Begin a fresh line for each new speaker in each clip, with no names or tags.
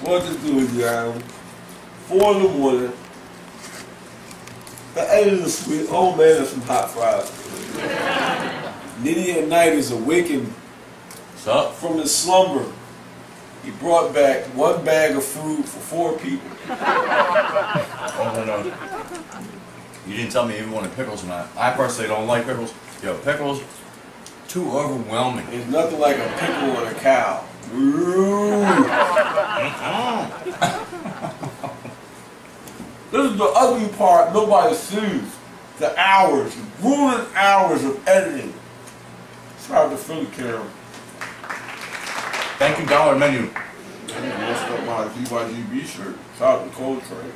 What to do with you, Adam? 4 in the morning. The 8 of the sweet. Oh man, there's some hot fries. Nitty at night is awakened from his slumber. He brought back 1 bag of food for 4 people.
Oh no. You didn't tell me if you wanted pickles or not. I personally don't like pickles. Yo, pickles, too overwhelming.
There's nothing like a pickle on a cow. This is the ugly part nobody sees. The hours, grueling hours of editing. Shout out to Philly Cam.
Thank you, Dollar Menu.
I messed up my GYGB shirt. Shout out to Coltrane.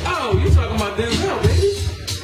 Oh, you talking about Denzel, baby?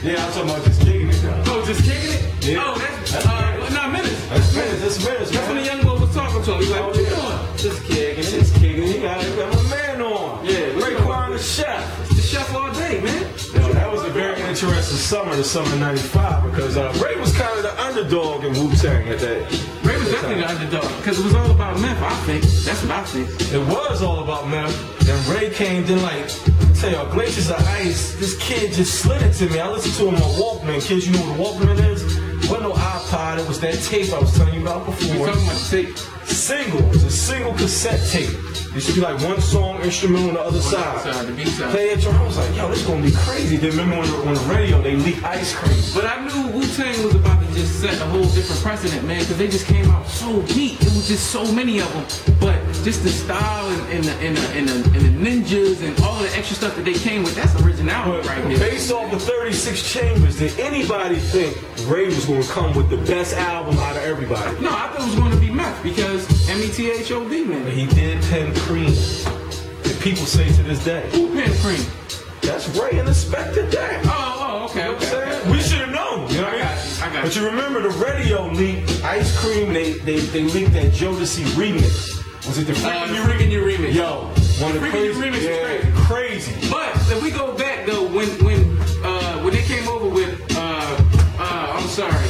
Yeah, I'm talking about just kicking it down.
Oh, just kicking it?
Yeah.
Oh, that's not Menace.
That's Menace.
That's when the young boy was talking to him. He's like, what you doing?
Just kicking it. Just kicking it. You got my man on.
Yeah,
Raekwon the chef.
It's the chef all day, man.
Yo, that was a very interesting summer, the summer '95, because Ray was kind of the underdog in Wu-Tang at that.
Ray was definitely the underdog, because it was all about meth, I think. That's what I think.
It was all about meth. Then Ray came, then like, tell y'all, Glaciers of Ice, this kid just slid it to me. I listened to him on Walkman. Kids, you know what a Walkman is? It wasn't no iPod, it was that tape I was telling you about before.
You talking about tape?
Single. It was a single cassette tape. It used to be like one song, instrumental on the other side.
The B side.
Play it, I was like, yo, this gonna be crazy. Then remember on the radio, they leaked Ice Cream.
But I knew Wu-Tang was about to just set a whole different precedent, man, because they just came out so heat. It was just so many of them. But just the style and the ninjas and all the extra stuff that they came with, that's originality right here.
Based off the 36 Chambers, did anybody think Ray was gonna come with the best album out of everybody?
No, I thought it was going to be Meth because M-E-T-H-O-D, man.
But he did pen Cream. And people say to this day,
Who penned Cream?
that's Ray and Inspector Deck.
Oh, okay,
You know what I'm
okay.
saying? We should have known. You know what I mean?
I got you.
But you remember the radio leaked Ice Cream, they leaked that Jodeci remix. Was it the
Freaking You remix?
Yo, one of the
Freaking You
crazy.
remix is
Yeah, crazy.
But if we go back though, when they came over with I'm sorry,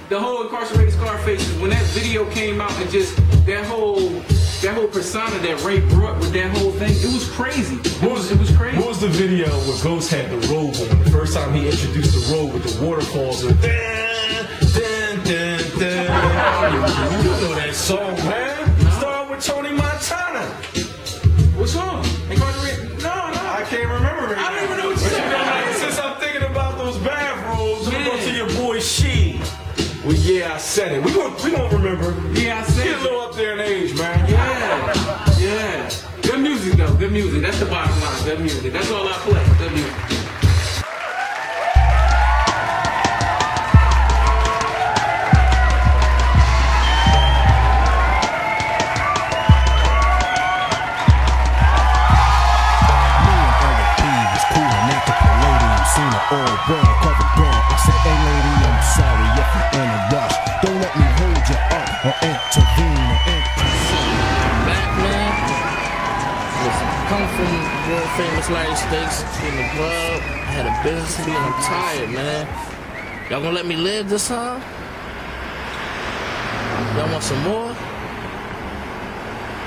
the whole Incarcerated Scarface, when that video came out and just that whole persona that Ray brought with that whole thing, it was crazy. It was crazy.
What was the video where Ghost had the robe on? The first time he introduced the robe with the waterfalls and dun, dun, dun, dun. You know that song, man. Started with Tony Montana.
What song? Incarcerated? No.
I can't remember it.
I don't even know what you're talking about.
Since I'm thinking about those bathrobes, I'm
Man.
going to your boy She. Well, yeah, I said it. We gonna remember.
Yeah, I said
Get a
it.
little up there in age, man.
Yeah. Good music though. Good music. That's the bottom line. Good music. That's all I play. Good music.
All bread, covered bread. I said, hey lady, I'm sorry if you're in a rush. Don't let me hold you up or intervene or
Back, man. Listen, come from world famous United States in the club. I had a business to be and I'm tired, man. Y'all gonna let me live this time? Y'all want some more?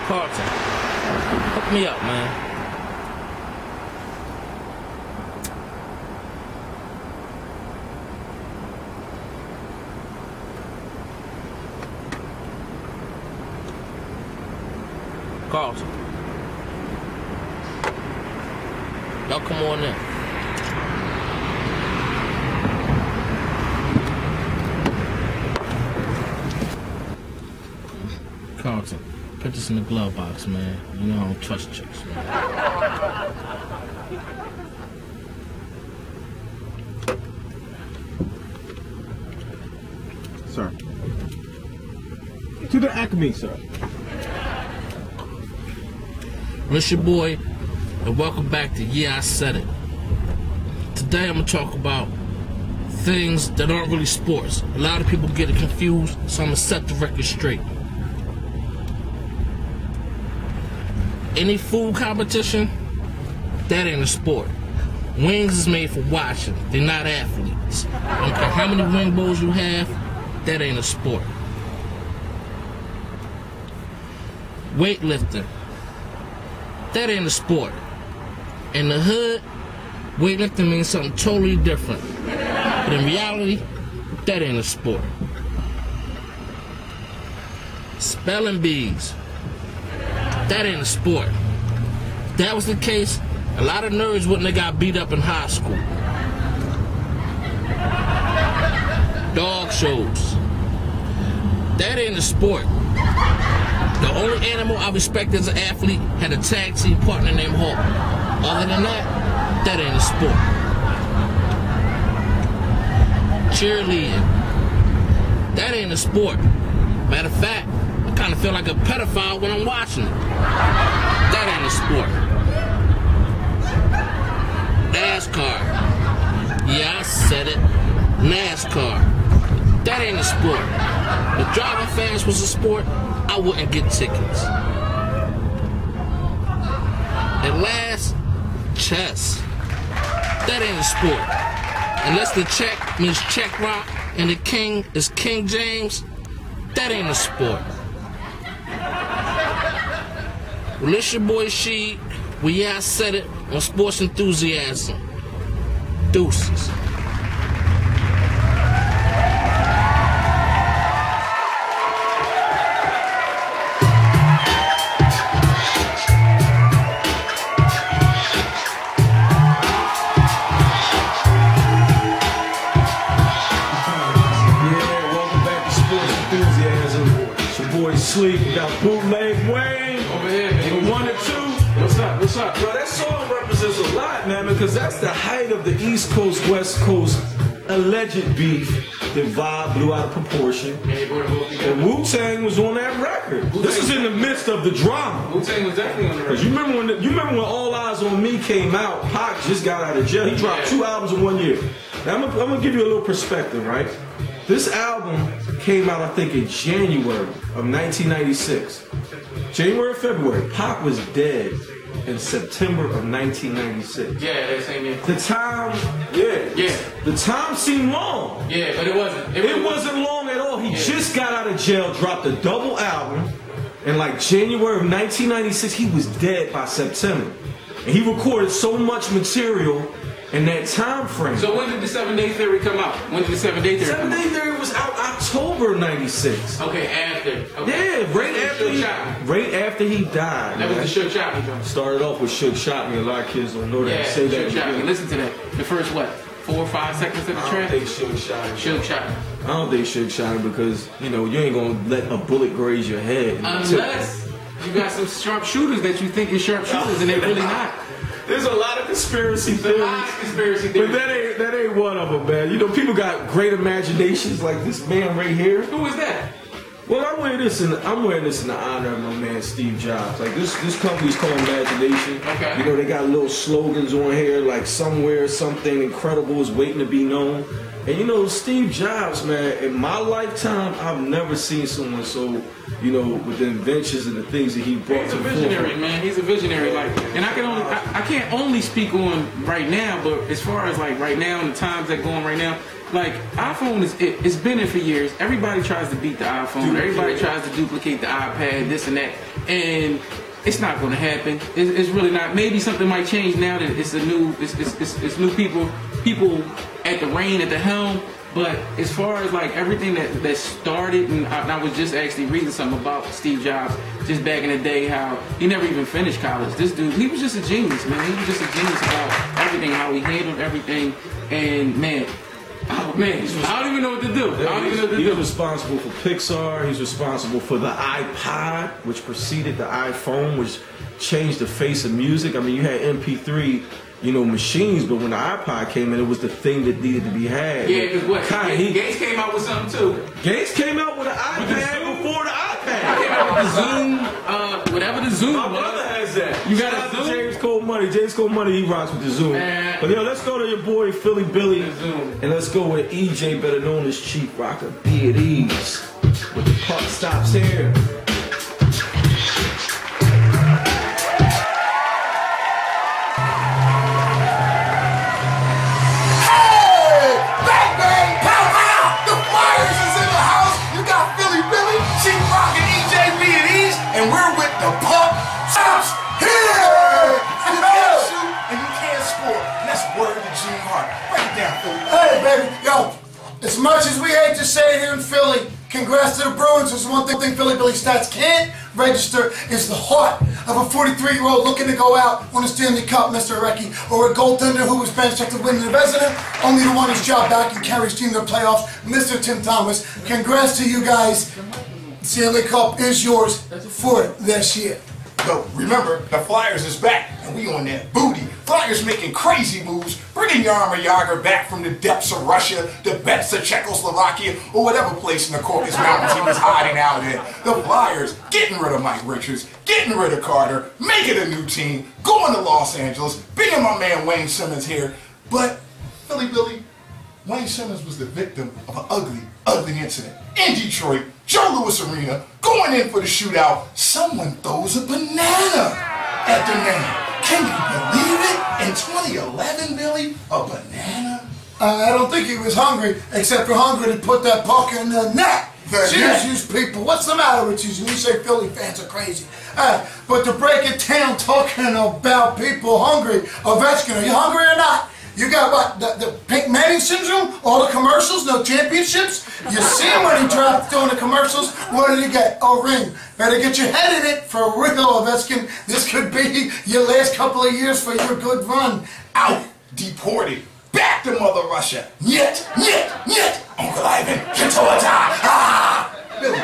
Carlton, hook me up, man. Carlton. Y'all come on in. Carlton, put this in the glove box, man. You know I don't trust chicks, man.
Sir. To the Acme, sir.
Well, it's your boy, and welcome back to Yeah, I Said It. Today I'm going to talk about things that aren't really sports. A lot of people get it confused, so I'm going to set the record straight. Any food competition, that ain't a sport. Wings is made for watching. They're not athletes. I don't care how many wing bowls you have, that ain't a sport. Weightlifting, that ain't a sport. In the hood, weightlifting means something totally different. But in reality, that ain't a sport. Spelling bees, that ain't a sport. If that was the case, a lot of nerds wouldn't have got beat up in high school. Dog shows, that ain't a sport. The only animal I respect as an athlete had a tag team partner named Hulk. Other than that ain't a sport. Cheerleading, that ain't a sport. Matter of fact, I kind of feel like a pedophile when I'm watching it. That ain't a sport. NASCAR, yeah, I said it. NASCAR, that ain't a sport. If driving fast was a sport, I wouldn't get tickets. And last, chess. That ain't a sport. Unless the check means check rock and the king is King James, that ain't a sport. Well, it's your boy Sheed. Well, yeah, I said it on Sports Enthusiasm. Deuces.
Sleep, we got Bootleg Wayne
Over here, man.
1 and 2.
What's up? What's up?
Bro, that song represents a lot, man, because that's the height of the East Coast, West Coast alleged beef that Vibe blew out of proportion. And Wu-Tang was on that record. This is in the midst of the drama.
Wu-Tang was definitely on the record.
Because you remember when All Eyes on Me came out, Pac just got out of jail. He dropped 2 albums in 1 year. Now, I'm going to give you a little perspective, right? This album came out, I think, in January of 1996. January or February. Pac was dead in September of 1996.
Yeah, that same year.
The time, yeah. The time seemed long.
Yeah, but it wasn't.
It wasn't long at all. He just got out of jail, dropped a double album. In like January of 1996, he was dead by September. And he recorded so much material in that time frame.
So when did the 7 Day Theory come out? When did the 7 Day Theory come out?
7 Day Theory was out October 96.
Okay, after. Okay.
Yeah, right after he died.
That was the Shook Shot Me joint.
Started off with Shook Shot Me. A lot of kids don't know that.
Yeah,
Say
Shook
that.
Shot Me. Listen to that. The first, 4 or 5 seconds of the track?
I don't think Shook Shot Me.
Shook Shot Me.
I don't think Shook Shot Me because, you ain't gonna let a bullet graze your head.
Unless you got some sharpshooters that you think is sharpshooters and they're really not.
There's a lot of conspiracy theories. But that ain't one of them, man. People got great imaginations like this man right here.
Who is that?
Well, I'm wearing this in the honor of my man Steve Jobs. Like this company's called Imagination.
Okay.
They got little slogans on here like somewhere something incredible is waiting to be known. And Steve Jobs, man, in my lifetime, I've never seen someone so, with the inventions and the things that he brought to the forefront.
He's a visionary, man. He's a visionary. And I can't only speak on right now, but as far as like right now and the times that going right now, like iPhone it's been in for years. Everybody tries to beat the iPhone. Everybody tries to duplicate the iPad, this and that, and it's not going to happen. It's really not. Maybe something might change now that it's new people at the reign, at the helm. But as far as like everything that started, and I was just actually reading something about Steve Jobs just back in the day, how he never even finished college. This dude, he was just a genius, man. He was just a genius about everything, how he handled everything, and man. Oh man, I don't even know what to do.
He's responsible for Pixar. He's responsible for the iPod, which preceded the iPhone, which changed the face of music. I mean, you had MP3, machines, but when the iPod came in, it was the thing that needed to be had.
Yeah, because what? Gates came out with something too.
Gates came out with an iPad before the iPad.
I came out with the Zoom, whatever the Zoom
My
was.
brother has that.
You got a Zoom?
James Cole Money. James Cole Money, he rocks with the Zoom. But let's go to your boy Philly Billy, and let's go with EJ, better known as Chief Rocker. Be at ease with the puck stops here.
And we're with the puck stops here. You can't shoot and you can't score. And that's word to Gene Hart. Break it down, Philly.
Hey, baby. Yo, as much as we hate to say it here in Philly, congrats to the Bruins. There's one thing Philly Billy Stats can't register is the heart of a 43-year-old looking to go out on a Stanley Cup, Mr. Recchi, or a goaltender who was benched after winning the Vezina, only to want his job back and carry his team to the playoffs, Mr. Tim Thomas. Congrats to you guys. Stanley Cup is yours for this year.
So remember, the Flyers is back, and we on that booty. Flyers making crazy moves, bringing Jaromir Jagr back from the depths of Russia, the depths of Czechoslovakia, or whatever place in the Caucasus Mountains he was hiding out in. The Flyers getting rid of Mike Richards, getting rid of Carter, making a new team, going to Los Angeles, bringing my man Wayne Simmons here. But, Philly Billy, Wayne Simmons was the victim of an ugly, ugly incident. In Detroit, Joe Louis Arena, going in for the shootout, someone throws a banana at the man. Can you believe it? In 2011, Billy, a banana?
I don't think he was hungry, except for hungry to put that puck in the net. Jesus, people, what's the matter with you? You say Philly fans are crazy. But to break it down, talking about people hungry, Ovechkin, are you hungry or not? You got what, the Pink Manning syndrome? All the commercials, no championships? You see him when he dropped doing the commercials? What did he get? A ring. Better get your head in it for real, Ovechkin. This could be your last couple of years for your good run.
Out, deported, back to Mother Russia. Yet, Uncle Ivan, Katoata. Billy,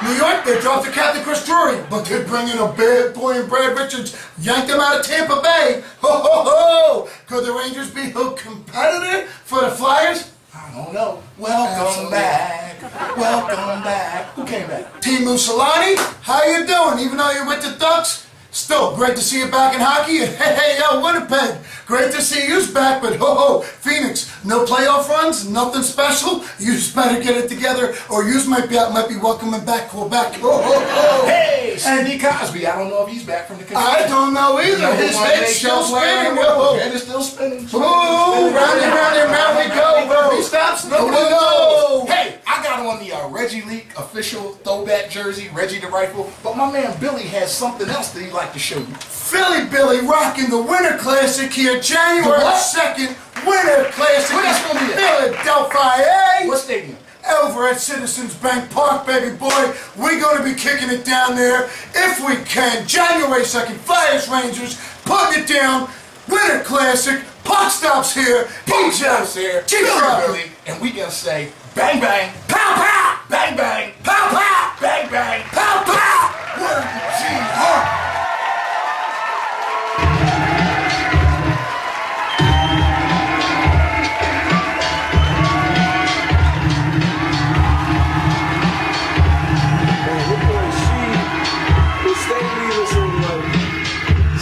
New York, they dropped the Captain Chris Drury, but they're bringing a bad boy in Brad Richards, yanked him out of Tampa Bay. Ho, ho, ho! Could the Rangers be a competitor for the Flyers?
I don't know. Welcome back. Welcome back. Who came back?
Teemu Selanne, how you doing? Even though you're with the Ducks? Still, great to see you back in hockey. And hey, yo, Winnipeg, great to see you's back. But ho, Phoenix, no playoff runs, nothing special. You just better get it together, or yous might be welcoming back Quebec. Ho, ho, ho.
Hey, Sidney Cosby. I don't know if he's back from the concussion.
I don't know either. His head's still spinning. Yo.
Head is still spinning.
Ooh, round and round we go, bro. He stops, nobody knows.
Hey, I got on the Reggie Leak official throwback jersey, Reggie the Rifle, but my man Billy has something else that he'd like to show you.
Philly Billy rocking the Winter Classic here, January 2nd, Winter Classic.
Where that's gonna be at?
Philadelphia.
What stadium?
Over at Citizens Bank Park, baby boy. We're going to be kicking it down there if we can. January 2nd, Flyers Rangers, putting it down. Winter Classic, puck stops here.
Puck stops here.
Chief
Billy, and we gonna say bang bang, pow pow, bang bang, pow pow, bang bang, pow pow. Word to Gene Hart.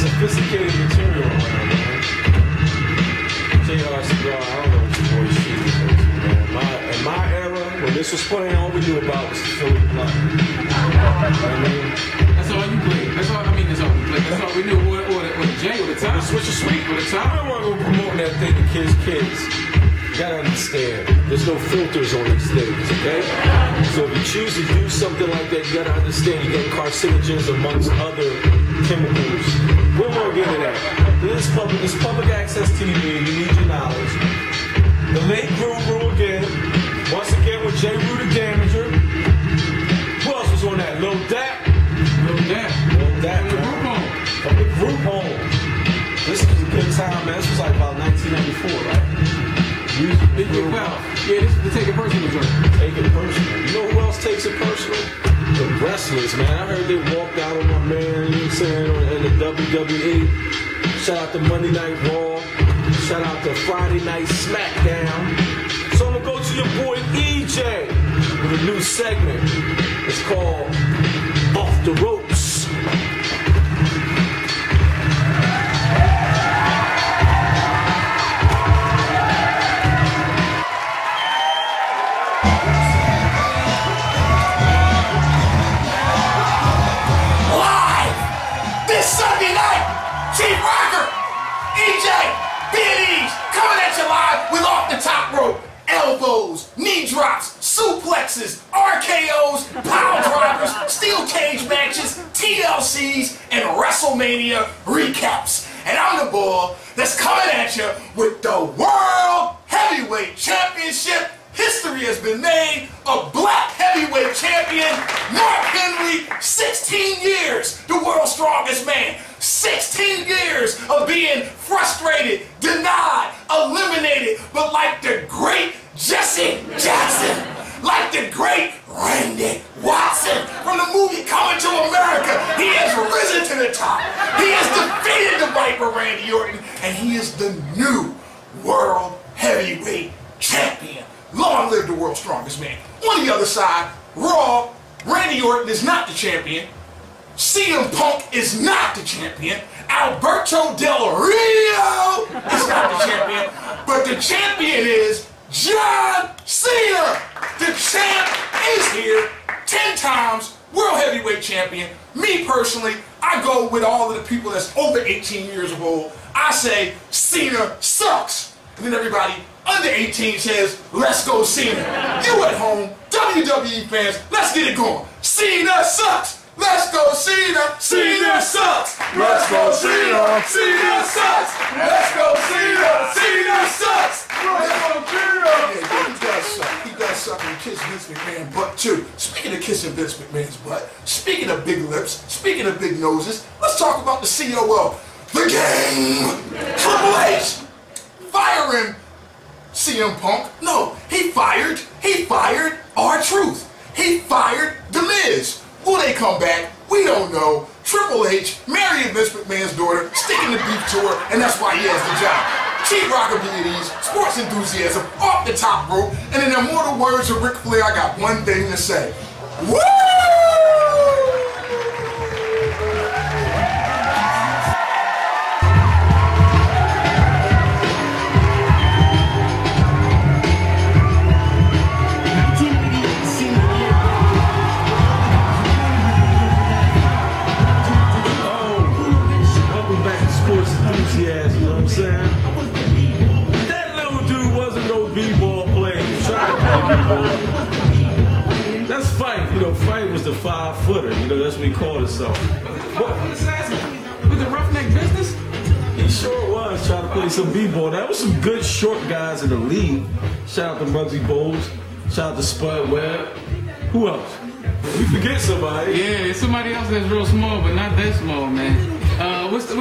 Sophisticated material around, man. JR Cigar, I don't know what your boy Sheet is into, man. In my era, when this was playing, all we knew about was the Philly blunt. You know what I mean?
That's all you played. That's all we played. That's all we knew. Or the J or the time.
The Switch of Sweet.
Or the time.
I don't want to go promoting that thing to kids. You gotta understand, there's no filters on these things, okay? So if you choose to do something like that, you gotta understand you're getting carcinogens amongst other chemicals. We won't get into that. This is public access TV, you need your knowledge. The late Guru again. Once again with J. Rue the Damager. Who else was on that? Lil Dap?
Lil Dap.
From the group home. This was a good time, man. This was like about 1994, right?
Yeah, this is the Take It Personal joint.
Take it personal. You know who else takes it personal? The wrestlers, man. I heard they walked out on my man, you know what I'm saying, in the WWE. Shout out to Monday Night Raw. Shout out to Friday Night SmackDown. So I'm gonna go to your boy EJ with a new segment. It's called Off the Ropes.
Sunday night, Chief Rocker, EJ, B&E's, coming at you live with Off the Top Rope, elbows, knee drops, suplexes, RKOs, power drivers, steel cage matches, TLCs, and WrestleMania recaps. And I'm the bull that's coming at you with the World Heavyweight Championship. History has been made. A black heavyweight champion, Mark Henry, 16 years, the world's strongest man. 16 years of being frustrated, denied, eliminated, but like the great Jesse Jackson, like the great Randy Watson from the movie Coming to America, he has risen to the top. He has defeated the Viper Randy Orton, and he is the new World Heavyweight Champion. Long live the world's strongest man. On the other side, Raw, Randy Orton is not the champion. CM Punk is not the champion. Alberto Del Rio is not the champion. But the champion is John Cena. The champ is here 10 times, World Heavyweight Champion. Me personally, I go with all of the people that's over 18 years old. I say Cena sucks. And then everybody under 18 says, let's go Cena. You at home, WWE fans, let's get it going. Cena sucks. Let's go Cena. Cena sucks. Let's go Cena. Cena sucks. Let's go Cena. Cena sucks. Let's go Cena. Yeah, he does suck. He does suck and kiss Vince McMahon's butt too. Speaking of kissing Vince McMahon's butt, speaking of big lips, speaking of big noses, let's talk about the COO. The game. Triple H. Firing CM Punk. No, he fired R-Truth. He fired The Miz. Will they come back? We don't know. Triple H marrying Vince McMahon's daughter, sticking the beef to her, and that's why he has the job. Chief Rocker B&E's, sports enthusiasm, Off the Top Rope, and in the immortal words of Ric Flair, I got one thing to say. Woo!
You know what I'm saying? That little dude wasn't no b-ball player. He tried to play b-ball. That's Fight. You know, Fight was the 5-footer. You know, that's what he called himself.
What? With the roughneck business?
He sure was trying to play some b-ball. There was some good short guys in the league. Shout out to Muggsy Bogues. Shout out to Spud Webb. Who else? We forget somebody.
Yeah, it's somebody else that's real small, but not that small, man. What's the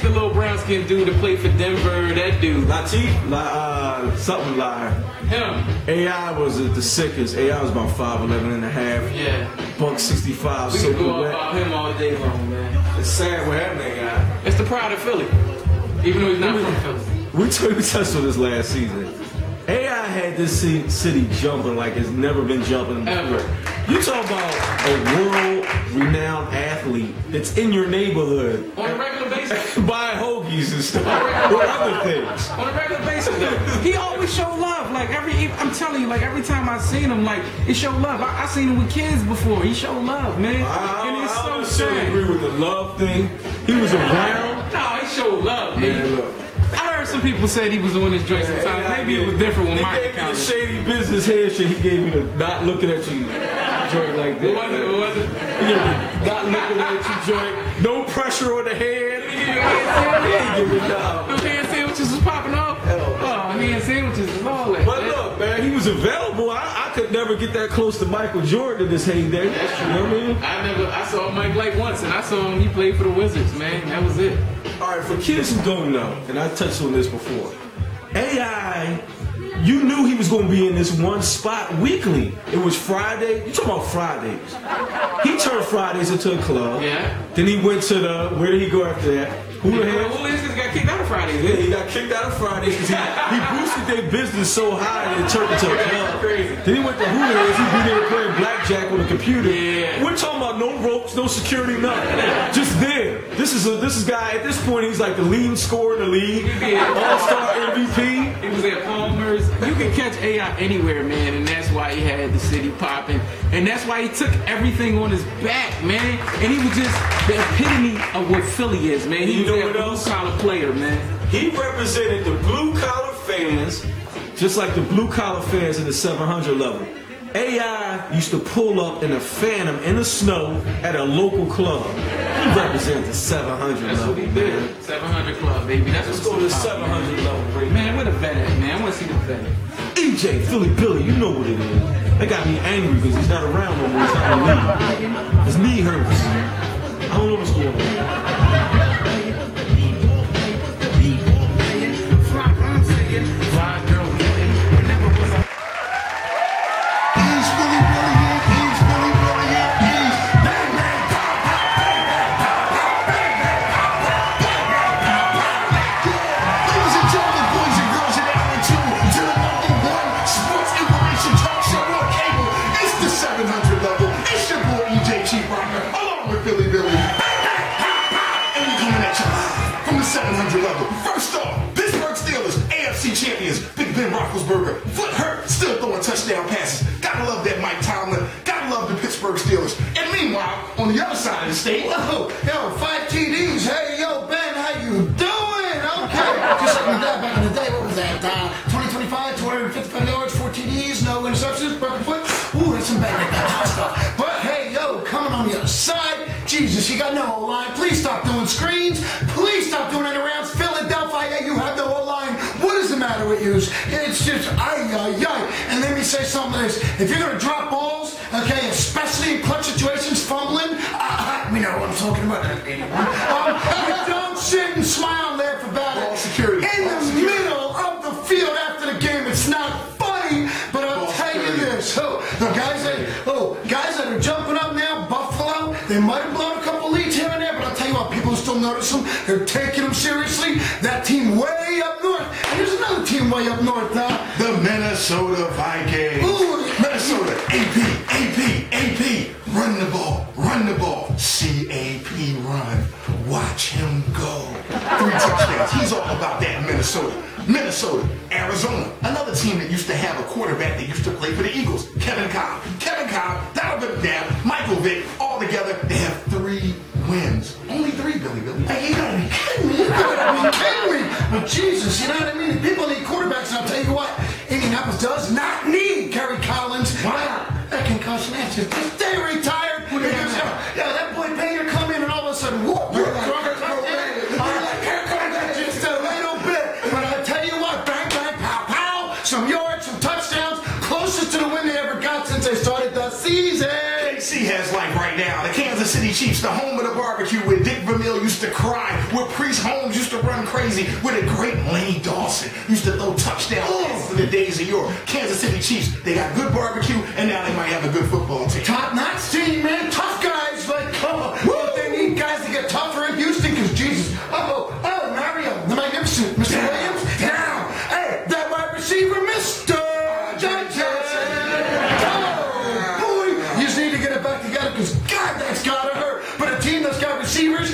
little brown skin dude that played for Denver? That dude.
Latif? Something like
him.
AI was the sickest. AI was about 5'11" and a half.
Yeah.
Buck 65.
We could go about him all day long, man.
It's sad what happened to that guy.
It's the pride of Philly. Even though he's not from Philly.
We touched on this last season. AI had this city jumping like it's never been jumping
ever.
You talk about a world-renowned athlete that's in your neighborhood
on a regular basis,
buying hoagies and stuff, or other things.
On a regular basis, though, he always showed love. Like I'm telling you, like every time I seen him, like it showed love. I seen him with kids before. He showed love, man. And it's so sad.
I agree with the love thing. He was around.
No, he showed love, man.
Look.
I heard some people said he was on his joint sometimes. Maybe it was different when Mike
gave me the shady business handshake. He gave me the not looking at you joint like that.
What was it?
Not looking at you joint. No pressure on the hand.
Those hand sandwiches was popping off. Oh, hand sandwiches is all that.
was available. I could never get that close to Michael Jordan in his heyday.
That's true.
You know what I mean?
I saw Mike like once, and I saw him. He played for the Wizards, man. That was it.
All right, for kids who don't know, and I touched on this before, AI, you knew he was going to be in this one spot weekly. It was Friday. You talking about Fridays? He turned Fridays into a club.
Yeah.
Then he went to where did he go after that? Hula Hands.
Hooligans got kicked out of Fridays.
Yeah, he got kicked out of Fridays because he boosted their business so high that it turned into a club.
Crazy.
Then he went to Hula Hands. He be there playing blackjack on the computer.
Yeah.
We're talking about no ropes, no security, nothing. Just there. This is guy at this point. He's like the leading scorer in the league, all-star MVP.
He was at Palmer's. You can catch AI anywhere, man, and that's why he had the city popping, and that's why he took everything on his back, man. And he was just the epitome of what Philly is, man. He was a blue-collar player, man.
He represented the blue-collar fans, just like the blue-collar fans in the 700 level. AI used to pull up in a Phantom in the snow at a local club. He represented the 700
That's
level.
what he did. 700 club, baby.
Let's go to the 700 level, break.
Man, where the vet at, man? I want to see the vet.
EJ, Philly Billy, you know what it is. That got me angry because he's not around no more. He's not in the league. His knee hurts. I don't know what's going on.
First off, Pittsburgh Steelers, AFC champions, Big Ben Roethlisberger, foot hurt, still throwing touchdown passes. Gotta love that Mike Tomlin, gotta love the Pittsburgh Steelers. And meanwhile, on the other side of the state,
Yo, 5 TDs. Hey, yo, Ben, how you doing? Okay. Just like my dad back in the day. What was that? 2025, 255 yards, 4 TDs, no interceptions, broken foot. Ooh, that's some bad stuff. But hey, yo, coming on the other side, Jesus, you got no O-line. Please stop doing screens. Please stop doing it around Philadelphia. You have no O-line. What is the matter with you? It's just, And let me say something like this. If you're going to drop balls, okay, especially in clutch situations, fumbling, we know what I'm talking about. You don't sit and smile and laugh about it.
Security.
In the middle of the field after the game, it's not funny, but I'll tell you this. The guys that are jumping up now, Buffalo, they might have blown a couple leads here and there, but I'll tell you what, people still notice them. They're taking them seriously. That team way up north. And there's another team way up north now.
the Minnesota Vikings.
Ooh.
Minnesota, AP, run the ball, CAP run, watch him go. 3 touchdowns, he's all about that Minnesota, Arizona, another team that used to have a quarterback that used to play for the Eagles, Kevin Cobb, Donovan McNabb, Michael Vick, all together, they have 3 wins. Only 3, Billy.
Hey, you gotta be kidding me. But Jesus, you know what I mean? People need quarterbacks, and I'll tell you what, Indianapolis does not need Kerry Collins.
Wow.
That concussion, that's just, they retired. Yeah, that boy Baker come in and all of a sudden, whoop, just a little bit. But I'll tell you what, bang, bang, pow, pow, some yards, some touchdowns, closest to the win they ever got since they started the season.
KC has like right now, the Kansas City Chiefs, the home of the barbecue, where Dick Vermeil used to cry, where Priest Holmes used to run crazy, where the great Lenny Dawson used to throw touchdowns in the days of yore. Kansas City Chiefs, they got good barbecue, and now they might have a good football team.
Top-notch team, man. Tough guys. Like, they need guys to get tougher in Houston, because Jesus. Mario, the magnificent, Mr. Williams. Now, hey, that wide receiver, Mr. Johnson. Boy, you just need to get it back together, because God, that's gotta hurt. But a team that's got receivers,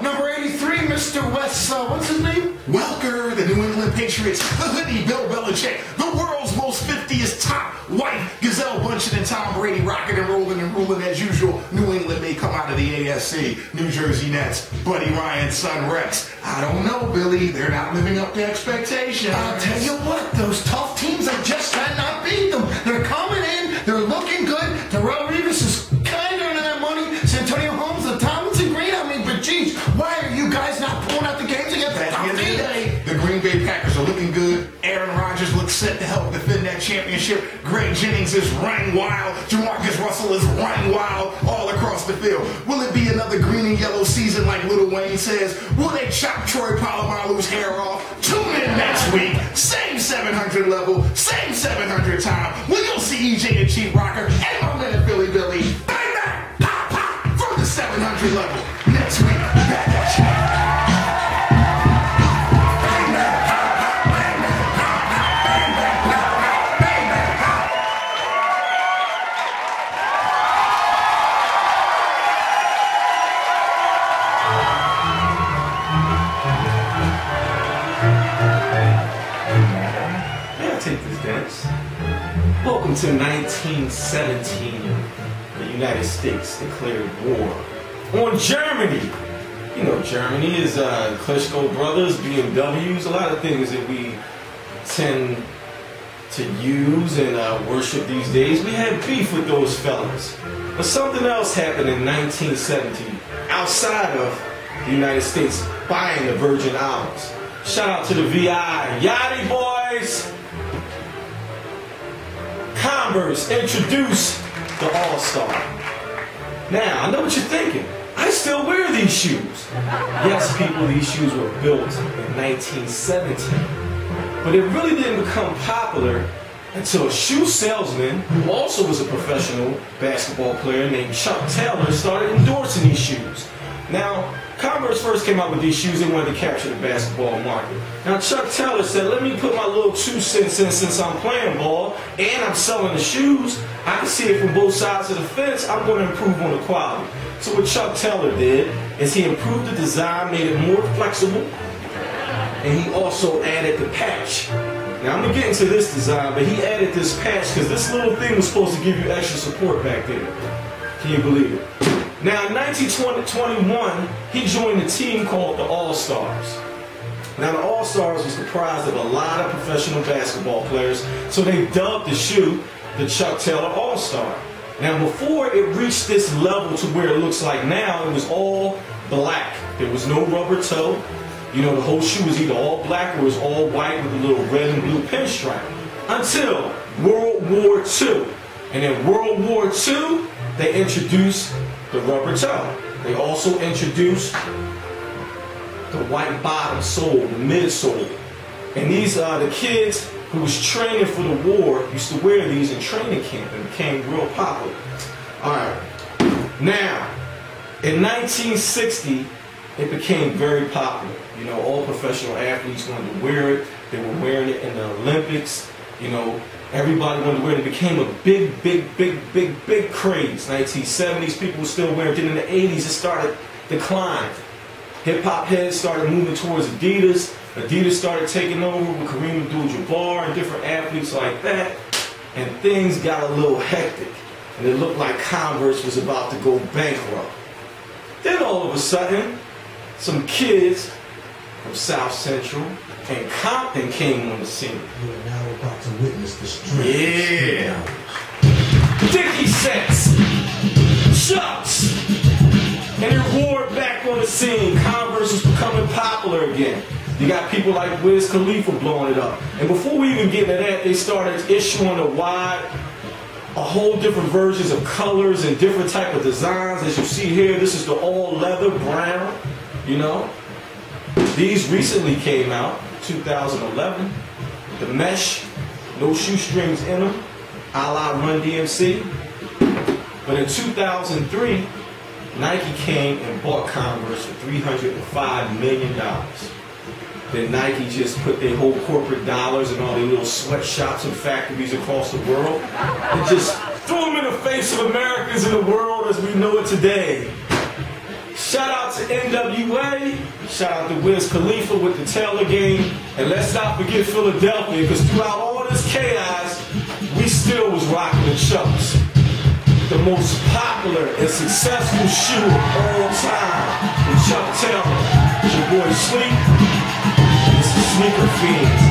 number 83, Mr. West, what's his name?
Welker, the New England Patriots, the hoodie Bill Belichick, the world's most 50th top white Gazelle Bunchen and Tom Brady rocking and ruling as usual. New England may come out of the AFC. New Jersey Nets, Buddy Ryan's son Rex. I don't know, Billy. They're not living up to expectations.
I'll tell you what, those tough teams, they just cannot beat them. They're coming in, they're looking good. Darrell Revis is kind of into that money. Santonio Holmes, the Tomlinson Green, but geez, why are you guys not pulling out the games against the
The Green Bay Packers are looking good. Aaron Rodgers looks set to help defend that championship. championship. Greg Jennings is running wild. Jamarcus Russell is running wild all across the field. Will it be another green and yellow season like Lil Wayne says? Will they chop Troy Polamalu's hair off? Tune in next week. Same 700 level, same 700 time. Where you'll see EJ and Chief Rocker and my man Philly Billy. Bang, bang, pop, pop, from the 700 level. Next week, back at you.
Welcome to 1917. The United States declared war on Germany. You know, Germany is Klitschko brothers, BMWs, a lot of things that we tend to use and worship these days. We had beef with those fellas. But something else happened in 1917 outside of the United States buying the Virgin Islands. Shout out to the VI. Yachty boys! Converse introduced the All-Star. Now, I know what you're thinking. I still wear these shoes. Yes, people, these shoes were built in 1917. But it really didn't become popular until a shoe salesman, who also was a professional basketball player named Chuck Taylor, started endorsing these shoes. Now, Converse first came out with these shoes, they wanted to capture the basketball market. Now Chuck Taylor said, let me put my little 2 cents in since I'm playing ball and I'm selling the shoes. I can see it from both sides of the fence, I'm going to improve on the quality. So what Chuck Taylor did is he improved the design, made it more flexible, and he also added the patch. Now I'm going to get into this design, but he added this patch because this little thing was supposed to give you extra support back there. Can you believe it? Now, in 1921, he joined a team called the All-Stars. Now, the All-Stars was comprised of a lot of professional basketball players, so they dubbed the shoe the Chuck Taylor All-Star. Now, before it reached this level to where it looks like now, it was all black. There was no rubber toe. You know, the whole shoe was either all black or it was all white with a little red and blue pinstripe. Until World War II. And in World War II, they introduced the rubber toe. They also introduced the white bottom sole, the midsole. And these are the kids who was training for the war used to wear these in training camp and became real popular. Alright. Now, in 1960, it became very popular. You know, all professional athletes wanted to wear it. They were wearing it in the Olympics. You know, everybody wanted to wear it. It became a big craze. 1970s, people were still wearing it. Then in the 80s, it started declining. Hip-hop heads started moving towards Adidas. Adidas started taking over with Kareem Abdul-Jabbar and different athletes like that. And things got a little hectic. And it looked like Converse was about to go bankrupt. Then all of a sudden, some kids from South Central and Compton came on the scene.
You are now about to witness the strength.
Yeah. Dickie sets, Chucks, and it roared back on the scene. Converse was becoming popular again. You got people like Wiz Khalifa blowing it up. And before we even get into that, they started issuing a whole different versions of colors and different type of designs. As you see here, this is the all leather brown, you know. These recently came out, 2011. The mesh, no shoestrings in them, a la Run DMC. But in 2003, Nike came and bought Converse for $305 million. Then Nike just put their whole corporate dollars and all their little sweatshops and factories across the world and just threw them in the face of Americans in the world as we know it today. Shout out to NWA, shout out to Wiz Khalifa with the Taylor game, and let's not forget Philadelphia, because throughout all this chaos, we still was rocking the Chucks. The most popular and successful shoe of all time, the Chuck Taylor. It's your boy Sleep. It's the Sneaker Fiends.